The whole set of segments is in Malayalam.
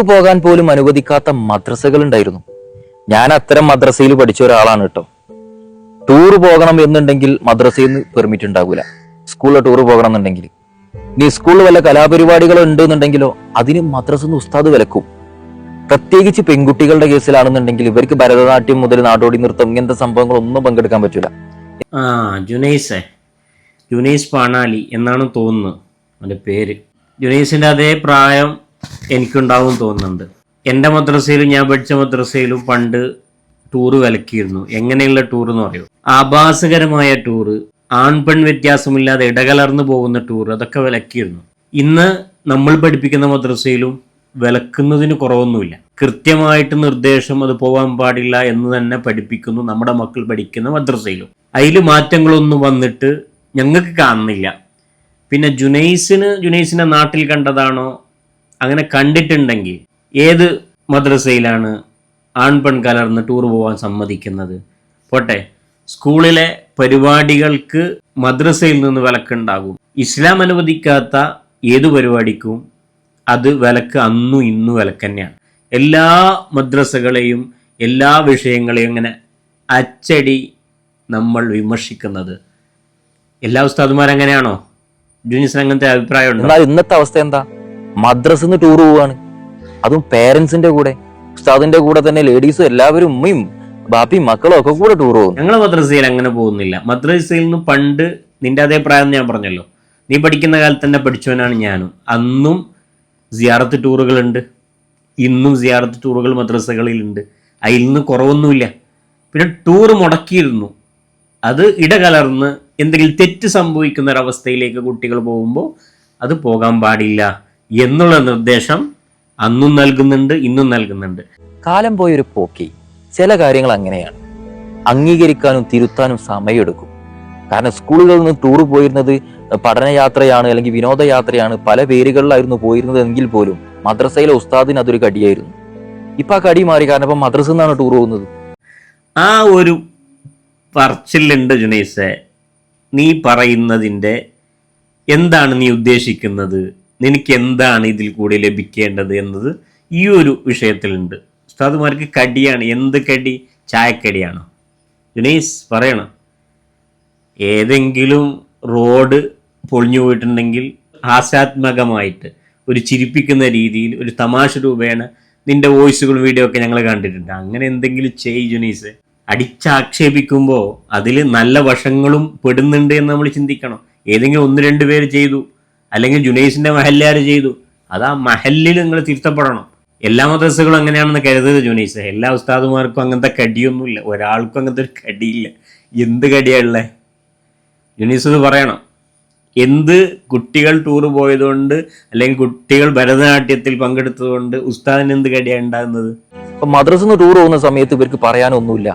പോകാൻ പോലും അനുവദിക്കാത്ത മദ്രസകൾ ഉണ്ടായിരുന്നു. ഞാൻ അത്തരം മദ്രസയിൽ പഠിച്ച ഒരാളാണ് കേട്ടോ. ടൂർ പോകണം എന്നുണ്ടെങ്കിൽ മദ്രസയിൽ നിന്ന് പെർമിറ്റ് ഉണ്ടാകൂല. സ്കൂളിൽ ടൂർ പോകണം എന്നുണ്ടെങ്കിൽ ഇനി സ്കൂളിൽ വല്ല കലാപരിപാടികൾ ഉണ്ടെന്നുണ്ടെങ്കിലോ അതിന് മദ്രസന്ന് ഉസ്താദ് വിലക്കും. പ്രത്യേകിച്ച് പെൺകുട്ടികളുടെ കേസിലാണെന്നുണ്ടെങ്കിൽ ഇവർക്ക് ഭരതനാട്യം മുതൽ നാടോടി നൃത്തം ഇങ്ങനത്തെ സംഭവങ്ങളൊന്നും പങ്കെടുക്കാൻ പറ്റൂല. ജുനൈസ് പാണാലി എന്നാണ് തോന്നുന്നത് അവൻ്റെ പേര്. ജുനൈസിൻ്റെ അതേ പ്രായം എനിക്കുണ്ടാവും തോന്നുന്നുണ്ട്. എൻ്റെ മദ്രസയിലും ഞാൻ പഠിച്ച മദ്രസയിലും പണ്ട് ടൂറ് വിലക്കിയിരുന്നു. എങ്ങനെയുള്ള ടൂർ എന്ന് പറയും, ആഭാസകരമായ ടൂറ്, ആൺപെൺ വ്യത്യാസമില്ലാതെ ഇടകലർന്നു പോകുന്ന ടൂർ, അതൊക്കെ വിലക്കിയിരുന്നു. ഇന്ന് നമ്മൾ പഠിപ്പിക്കുന്ന മദ്രസയിലും വിലക്കുന്നതിന് കുറവൊന്നുമില്ല. കൃത്യമായിട്ട് നിർദ്ദേശം അത് പോകാൻ പാടില്ല എന്ന് തന്നെ പഠിപ്പിക്കുന്നു നമ്മുടെ മക്കൾ പഠിക്കുന്ന മദ്രസയിലും. അതിൽ മാറ്റങ്ങളൊന്നും വന്നിട്ട് ഞങ്ങൾക്ക് കാണുന്നില്ല. പിന്നെ ജുനൈസിനെ നാട്ടിൽ കണ്ടതാണോ, അങ്ങനെ കണ്ടിട്ടുണ്ടെങ്കിൽ ഏത് മദ്രസയിലാണ് ആൺപെൺ കലർന്ന് ടൂർ പോകാൻ സമ്മതിക്കുന്നത്? പോട്ടെ, സ്കൂളിലെ പരിപാടികൾക്ക് മദ്രസയിൽ നിന്ന് വിലക്കുണ്ടാകും. ഇസ്ലാം അനുവദിക്കാത്ത ഏതു പരിപാടിക്കും അത് വിലക്ക് അന്നും ഇന്നും വിലക്ക് തന്നെയാണ്. എല്ലാ മദ്രസകളെയും എല്ലാ വിഷയങ്ങളെയും അങ്ങനെ അച്ചടി നമ്മൾ വിമർശിക്കുന്നത്. എല്ലാ ഉസ്താദുമാരങ്ങനെയാണോ? ജുനൈസിന് അങ്ങനത്തെ അഭിപ്രായം ഉണ്ടോ? ഇന്നത്തെ അവസ്ഥ എന്താ? മദ്രസന്ന് ടൂർ പോവാണ്, അതും പേരൻസിന്റെ കൂടെ, ഉസ്താദിന്റെ കൂടെ തന്നെ ലേഡീസും എല്ലാവരും ഉമ്മയും ബാപ്പിയും മക്കളും ഒക്കെ കൂടെ ടൂർ പോകും. ഞങ്ങളെ മദ്രസയിൽ അങ്ങനെ പോകുന്നില്ല. മദ്രസയിൽ നിന്ന് പണ്ട് നിന്റെ അതേ പ്രായം ഞാൻ പറഞ്ഞല്ലോ, നീ പഠിക്കുന്ന കാലത്ത് തന്നെ പഠിച്ചവനാണ് ഞാനും. അന്നും സിയാറത്ത് ടൂറുകളുണ്ട്, ഇന്നും സിയാറത്ത് ടൂറുകൾ മദ്രസകളിലുണ്ട്. അതിൽ നിന്ന് കുറവൊന്നുമില്ല. പിന്നെ ടൂർ മുടക്കിയിരുന്നു, അത് ഇടകലർന്ന് എന്തെങ്കിലും തെറ്റ് സംഭവിക്കുന്ന ഒരവസ്ഥയിലേക്ക് കുട്ടികൾ പോകുമ്പോൾ അത് പോകാൻ പാടില്ല എന്നുള്ള നിർദ്ദേശം അന്നും നൽകുന്നുണ്ട്, ഇന്നും നൽകുന്നുണ്ട്. കാലം പോയൊരു പോക്കി. ചില കാര്യങ്ങൾ അങ്ങനെയാണ്, അംഗീകരിക്കാനും തിരുത്താനും സമയമെടുക്കും. കാരണം സ്കൂളുകളിൽ നിന്ന് ടൂർ പോയിരുന്നത് പഠനയാത്രയാണ് അല്ലെങ്കിൽ വിനോദയാത്രയാണ്, പല പേരുകളിലായിരുന്നു പോയിരുന്നത് എങ്കിൽ പോലും മദ്രസയിലെ ഉസ്താദിന് അതൊരു കടിയായിരുന്നു. ഇപ്പൊ ആ കടി മാറി, കാരണം ഇപ്പൊ മദ്രസ നിന്നാണ് ടൂർ പോകുന്നത്. ആ ഒരു പറച്ചിലുണ്ട് ജുനൈസെ. നീ പറയുന്നതിൻ്റെ എന്താണ് നീ ഉദ്ദേശിക്കുന്നത്, നിനക്ക് എന്താണ് ഇതിൽ കൂടി ലഭിക്കേണ്ടത് എന്നത് ഈ ഒരു വിഷയത്തിലുണ്ട്. ഉസ്താദുമാർക്ക് കടിയാണ്. എന്ത് കടി? ചായക്കടിയാണോ? ജുനൈസ് പറയണം. ഏതെങ്കിലും റോഡ് പൊളിഞ്ഞു പോയിട്ടുണ്ടെങ്കിൽ ഹാസ്യാത്മകമായിട്ട് ഒരു ചിരിപ്പിക്കുന്ന രീതിയിൽ ഒരു തമാശ രൂപേണ നിന്റെ വോയിസുകൾ വീഡിയോ ഒക്കെ ഞങ്ങൾ കണ്ടിട്ടുണ്ട്. അങ്ങനെ എന്തെങ്കിലും ചെയ് ജുനൈസ്. അടിച്ചാക്ഷേപിക്കുമ്പോൾ അതിൽ നല്ല വശങ്ങളും പെടുന്നുണ്ട് എന്ന് നമ്മൾ ചിന്തിക്കണം. ഏതെങ്കിലും 1-2 പേര് ചെയ്തു, അല്ലെങ്കിൽ ജുനൈസിന്റെ മഹല്ലുകാർ ചെയ്തു, അത് ആ മഹല്ലിൽ നിങ്ങൾ തിരുത്തപ്പെടണം. എല്ലാ മദ്രസകളും അങ്ങനെയാണെന്ന് കരുതരുത് ജുനൈസ്. എല്ലാ ഉസ്താദുമാർക്കും അങ്ങനത്തെ കടിയൊന്നുമില്ല, ഒരാൾക്കും അങ്ങനത്തെ ഒരു കടിയില്ല. എന്ത് കടിയാണുള്ളത് ജുനൈസ്? ഇത് പറയണം. എന്ത് കുട്ടികൾ ടൂർ പോയതുകൊണ്ട് അല്ലെങ്കിൽ കുട്ടികൾ ഭരതനാട്യത്തിൽ പങ്കെടുത്തതുകൊണ്ട് ഉസ്താദിന് എന്ത് കടിയാണ് ഉണ്ടാകുന്നത്? ഇപ്പൊ മദ്രസന്ന് ടൂർ പോകുന്ന സമയത്ത് ഇവർക്ക് പറയാനൊന്നുമില്ല.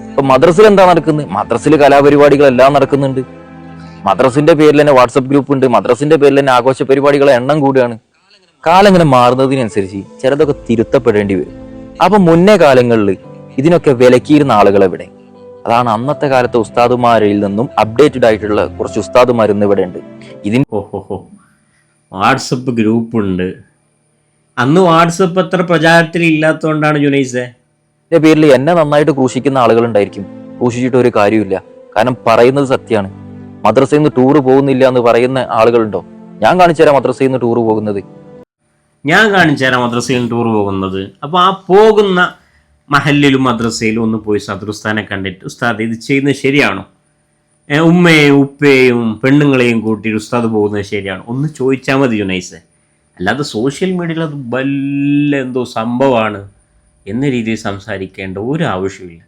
ഇപ്പൊ മദ്രസയിൽ എന്താ നടക്കുന്നത്? മദ്രസയിൽ കലാപരിപാടികളെല്ലാം നടക്കുന്നുണ്ട്. മദ്രസിന്റെ പേരിൽ തന്നെ വാട്സപ്പ് ഗ്രൂപ്പ് ഉണ്ട്, മദ്രസിന്റെ പേരിൽ തന്നെ ആഘോഷ പരിപാടികളെ എണ്ണം കൂടുകയാണ്. കാലം ഇങ്ങനെ മാറുന്നതിനനുസരിച്ച് ചിലതൊക്കെ തിരുത്തപ്പെടേണ്ടി വരും. അപ്പൊ മുന്നേ കാലങ്ങളിൽ ഇതിനൊക്കെ വിലക്കിയിരുന്ന ആളുകൾ എവിടെ? അതാണ് അന്നത്തെ കാലത്തെ ഉസ്താദുമാരിൽ നിന്നും അപ്ഡേറ്റഡ് ആയിട്ടുള്ള കുറച്ച് ഉസ്താദുമാർ ഇന്ന് ഇവിടെ ഉണ്ട്. വാട്സപ്പ് ഗ്രൂപ്പ് ഉണ്ട്. അന്ന് വാട്സപ്പ് അത്ര പ്രചാരത്തിൽ ഇല്ലാത്തതുകൊണ്ടാണ് ജുനൈസെ. ഇതിന്റെ പേരിൽ എന്നെ നന്നായിട്ട് ക്രൂശിക്കുന്ന ആളുകൾ ഉണ്ടായിരിക്കും. ക്രൂശിച്ചിട്ട് ഒരു കാര്യമില്ല, കാരണം പറയുന്നത് സത്യമാണ്. മദ്രസയിൽ നിന്ന് ടൂർ പോകുന്നില്ല എന്ന് പറയുന്ന ആളുകളുണ്ടോ? ഞാൻ കാണിച്ചു തരാം മദ്രസയിൽ നിന്ന് ടൂർ പോകുന്നത്. അപ്പോൾ ആ പോകുന്ന മഹല്ലിലും മദ്രസയിലും ഒന്ന് പോയി സദൃസ്ഥാനെ കണ്ടിട്ട്, ഉസ്താദ് ഇത് ചെയ്യുന്നത് ശരിയാണോ? ഉമ്മയെയും ഉപ്പയെയും പെണ്ണുങ്ങളെയും കൂട്ടി ഉസ്താദ് പോകുന്നത് ശരിയാണോ? ഒന്ന് ചോദിച്ചാൽ മതി ജുനൈസെ. അല്ലാതെ സോഷ്യൽ മീഡിയയിൽ അത് വല്ല എന്തോ സംഭവമാണ് എന്ന രീതിയിൽ സംസാരിക്കേണ്ട ഒരു ആവശ്യമില്ല.